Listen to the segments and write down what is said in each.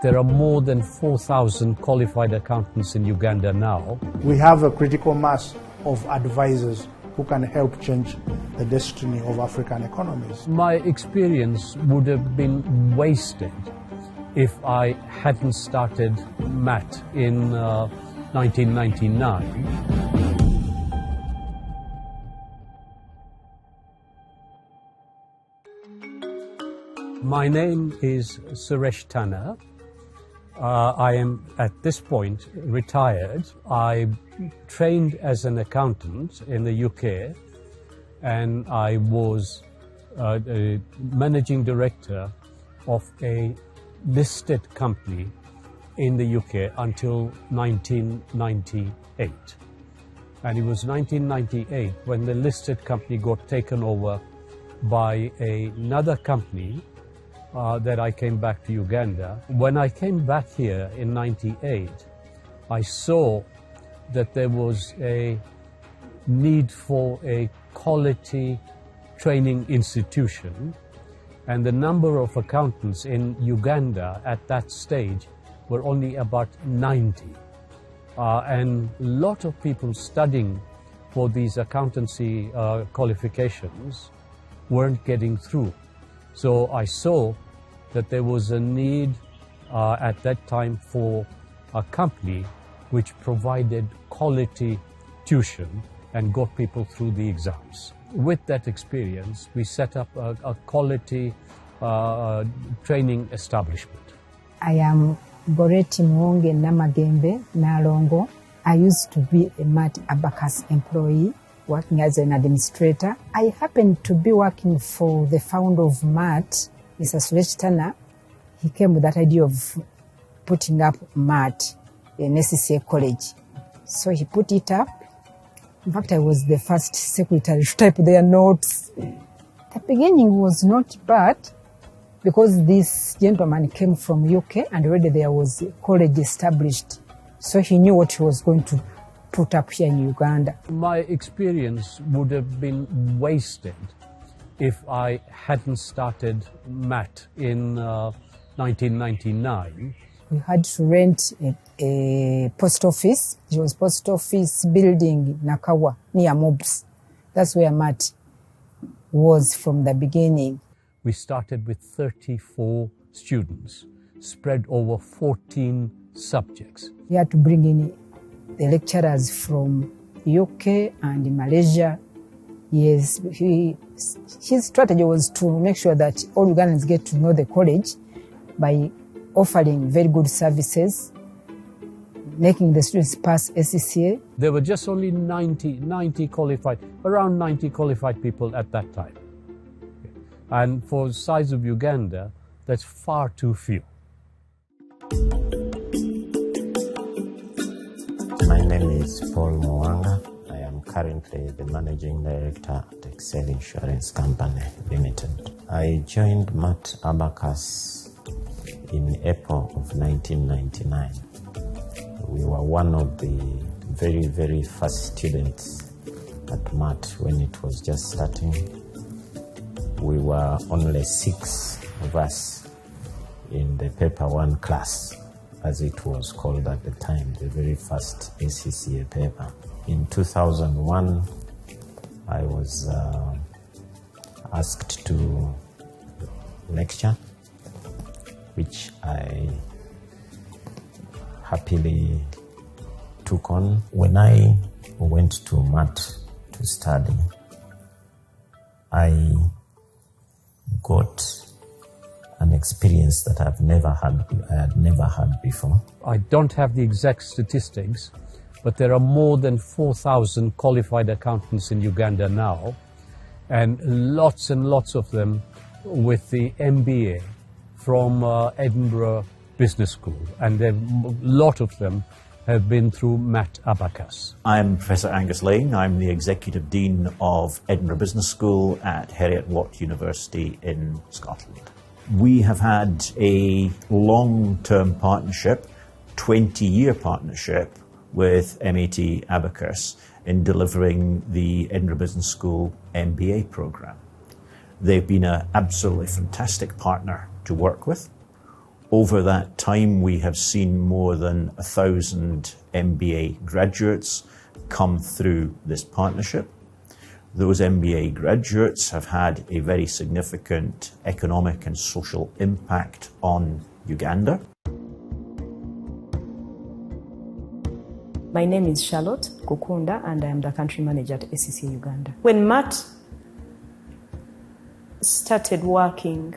There are more than 4,000 qualified accountants in Uganda now. We have a critical mass of advisors who can help change the destiny of African economies. My experience would have been wasted if I hadn't started MAT in 1999. My name is Suresh Tanna. I am at this point retired. I trained as an accountant in the UK, and I was a managing director of a listed company in the UK until 1998. And it was 1998 when the listed company got taken over by another company that I came back to Uganda. When I came back here in 98, I saw that there was a need for a quality training institution, and the number of accountants in Uganda at that stage were only about 90. And a lot of people studying for these accountancy qualifications weren't getting through. So I saw that there was a need at that time for a company which provided quality tuition and got people through the exams. With that experience, we set up a quality training establishment. I am Boreti Mwonge Namagembe Nalongo. I used to be a MAT ABACUS employee, working as an administrator. I happened to be working for the founder of MAT, Mr. Suresh Tanna. He came with that idea of putting up MAT, an SCCA college. So he put it up. In fact, I was the first secretary to type their notes. The beginning was not bad because this gentleman came from UK and already there was a college established. So he knew what he was going to put up here in Uganda. My experience would have been wasted if I hadn't started MAT in 1999. We had to rent a post office. It was post office building Nakawa, near Mobs. That's where MAT was from the beginning. We started with 34 students, spread over 14 subjects. We had to bring in the lecturers from UK and Malaysia. Yes, his strategy was to make sure that all Ugandans get to know the college by offering very good services, making the students pass SCCA. There were just only 90 qualified, around 90 qualified people at that time. And for the size of Uganda, that's far too few. My name is Paul Mwanga. I am currently the Managing Director at Excel Insurance Company Limited. I joined MAT ABACUS in April of 1999. We were one of the very, very first students at MAT when it was just starting. We were only 6 of us in the Paper 1 class, as it was called at the time, the very first SCCA paper. In 2001, I was asked to lecture, which I happily took on. When I went to MAT to study, I got an experience that I had never had before. I don't have the exact statistics, but there are more than 4,000 qualified accountants in Uganda now, and lots of them with the MBA from Edinburgh Business School, and a lot of them have been through MAT ABACUS. I'm Professor Angus Lane. I'm the Executive Dean of Edinburgh Business School at Heriot-Watt University in Scotland. We have had a long-term partnership, 20-year partnership with MAT ABACUS in delivering the Edinburgh Business School MBA program. They've been an absolutely fantastic partner to work with. Over that time, we have seen more than 1,000 MBA graduates come through this partnership. Those MBA graduates have had a very significant economic and social impact on Uganda. My name is Charlotte Kukunda, and I am the country manager at ACCA Uganda. When MAT started working,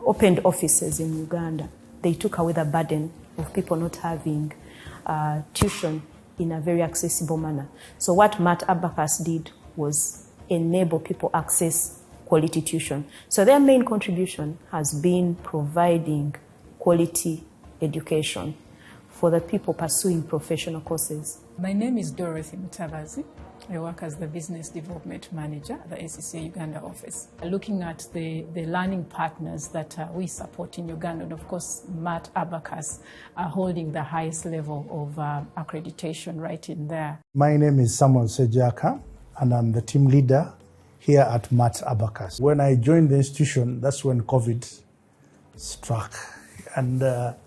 opened offices in Uganda, they took away the burden of people not having tuition in a very accessible manner. So what MAT Abacus did was enable people access quality tuition. So their main contribution has been providing quality education for the people pursuing professional courses. My name is Dorothy Mutabazi. I work as the Business Development Manager at the ACCA Uganda office. Looking at the learning partners that we support in Uganda, and of course MAT Abacus are holding the highest level of accreditation right in there. My name is Samuel Sejaka, and I'm the team leader here at MAT Abacus. When I joined the institution, that's when COVID struck. And that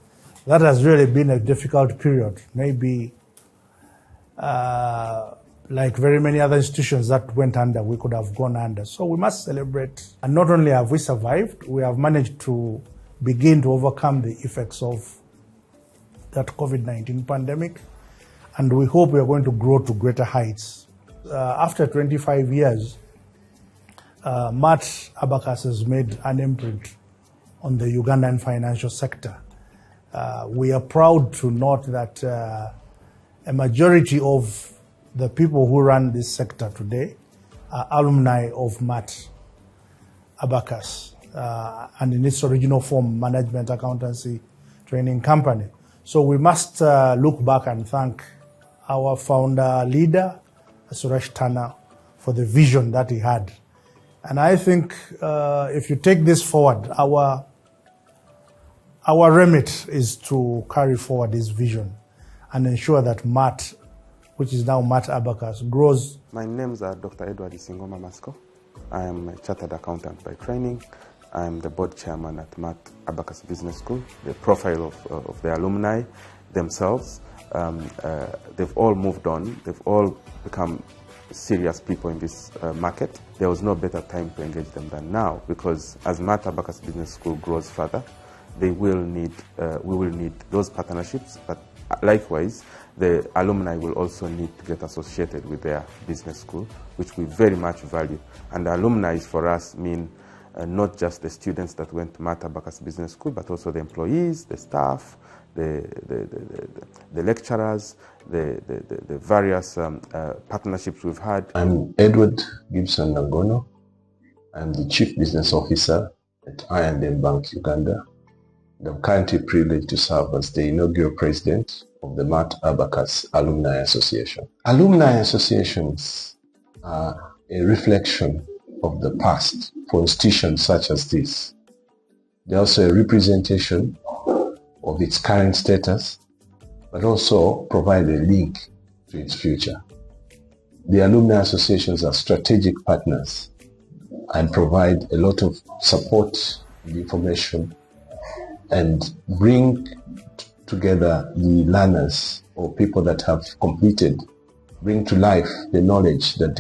has really been a difficult period. Maybe like very many other institutions that went under, we could have gone under. So we must celebrate. And not only have we survived, we have managed to begin to overcome the effects of that COVID-19 pandemic. And we hope we are going to grow to greater heights. After 25 years, MAT Abacus has made an imprint on the Ugandan financial sector. We are proud to note that a majority of the people who run this sector today are alumni of MAT Abacus, and in its original form, Management Accountancy Training Company. So we must look back and thank our founder leader, Suresh Tana, for the vision that he had. And I think if you take this forward, our remit is to carry forward this vision and ensure that MAT, which is now MAT Abacus, grows. My names are Dr. Edward Isingoma Masco. I am a chartered accountant by training. I am the board chairman at MAT Abacus Business School. The profile of the alumni themselves, they've all moved on. They've all become serious people in this market. There was no better time to engage them than now, because as MAT Abacus Business School grows further, we will need those partnerships, but likewise, the alumni will also need to get associated with their business school, which we very much value. And the alumni for us mean not just the students that went to MAT Abacus Business School, but also the employees, the staff, the lecturers, the various partnerships we've had. I'm Edward Gibson Nangono. I'm the Chief Business Officer at I&M Bank Uganda. I'm currently privileged to serve as the inaugural president of the MAT Abacus Alumni Association. Alumni associations are a reflection of the past for institutions such as this. They're also a representation of its current status, but also provide a link to its future. The alumni associations are strategic partners and provide a lot of support and information and bring together the learners or people that have completed, bring to life the knowledge that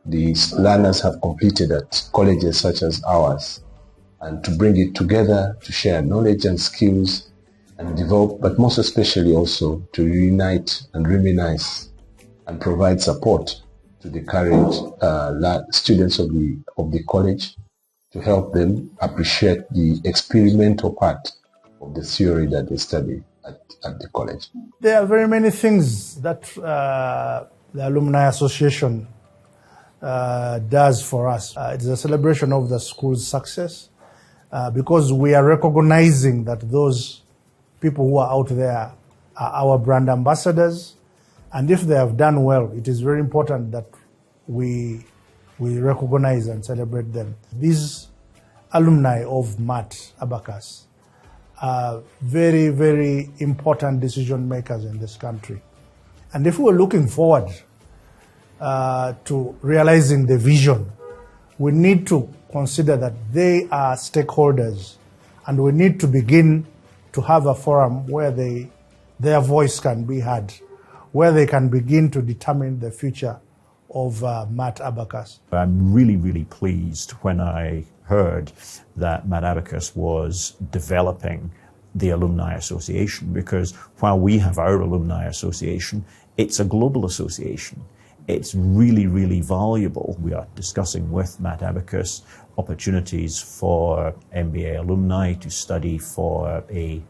the learners have completed at colleges such as ours, and to bring it together to share knowledge and skills and develop, but most especially also to reunite and reminisce and provide support to the current students of the college, to help them appreciate the experimental part of the theory that they study at the college. There are very many things that the Alumni Association does for us. It's a celebration of the school's success because we are recognizing that those people who are out there are our brand ambassadors, and if they have done well, it is very important that we recognize and celebrate them. These alumni of MAT Abacus are very, very important decision makers in this country. And if we're looking forward to realizing the vision, we need to consider that they are stakeholders And we need to begin to have a forum where their voice can be heard, where they can begin to determine the future of MAT ABACUS. I'm really, really pleased when I heard that MAT ABACUS was developing the Alumni Association, because while we have our Alumni Association, it's a global association. It's really, really valuable. We are discussing with MAT ABACUS opportunities for MBA alumni to study for a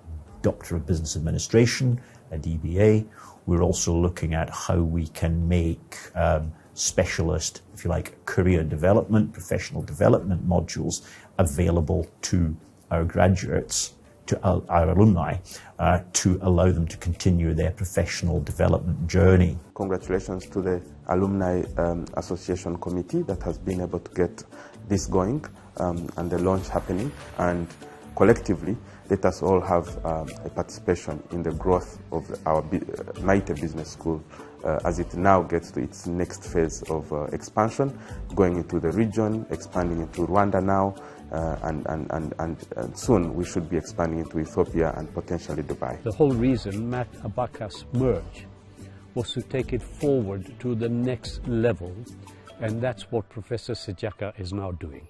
Doctor of Business Administration, a DBA. We're also looking at how we can make specialist, if you like, career development, professional development modules available to our graduates, to our alumni, to allow them to continue their professional development journey. Congratulations to the Alumni Association Committee that has been able to get this going and the launch happening, and collectively let us all have a participation in the growth of our MAT Business School as it now gets to its next phase of expansion, going into the region, expanding into Rwanda now, and soon we should be expanding into Ethiopia and potentially Dubai. The whole reason MAT ABACUS merged was to take it forward to the next level, and that's what Professor Sejaka is now doing.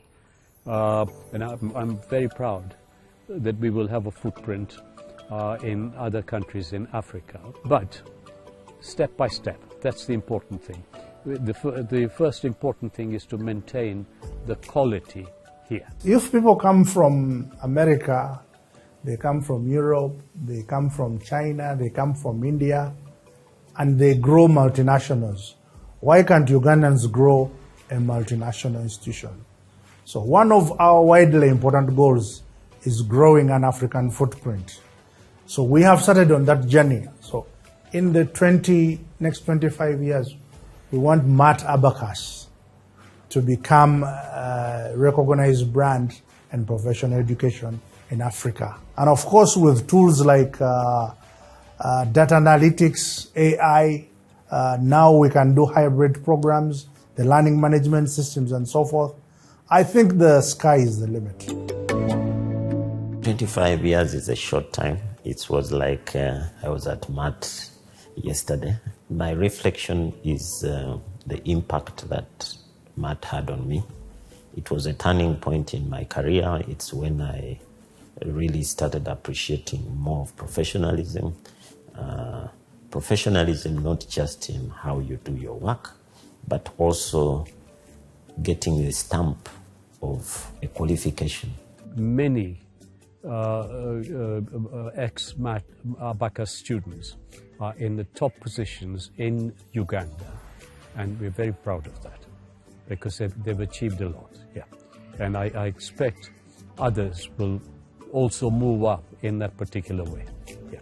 And I'm very proud that we will have a footprint in other countries in Africa, but step by step, that's the important thing. The first important thing is to maintain the quality here. If people come from America, they come from Europe, they come from China, they come from India, and they grow multinationals, why can't Ugandans grow a multinational institution? So one of our widely important goals is growing an African footprint. So we have started on that journey. So in the next 25 years, we want MAT ABACUS to become a recognized brand and professional education in Africa. And of course, with tools like data analytics, AI, now we can do hybrid programs, the learning management systems and so forth. I think the sky is the limit. 25 years is a short time. It was like I was at MAT yesterday. My reflection is the impact that MAT had on me. It was a turning point in my career. It's when I really started appreciating more of professionalism. Professionalism not just in how you do your work, but also getting the stamp of a qualification. Many ex-MAT ABACUS students are in the top positions in Uganda, and we're very proud of that because they've achieved a lot. Yeah, and I expect others will also move up in that particular way. Yeah.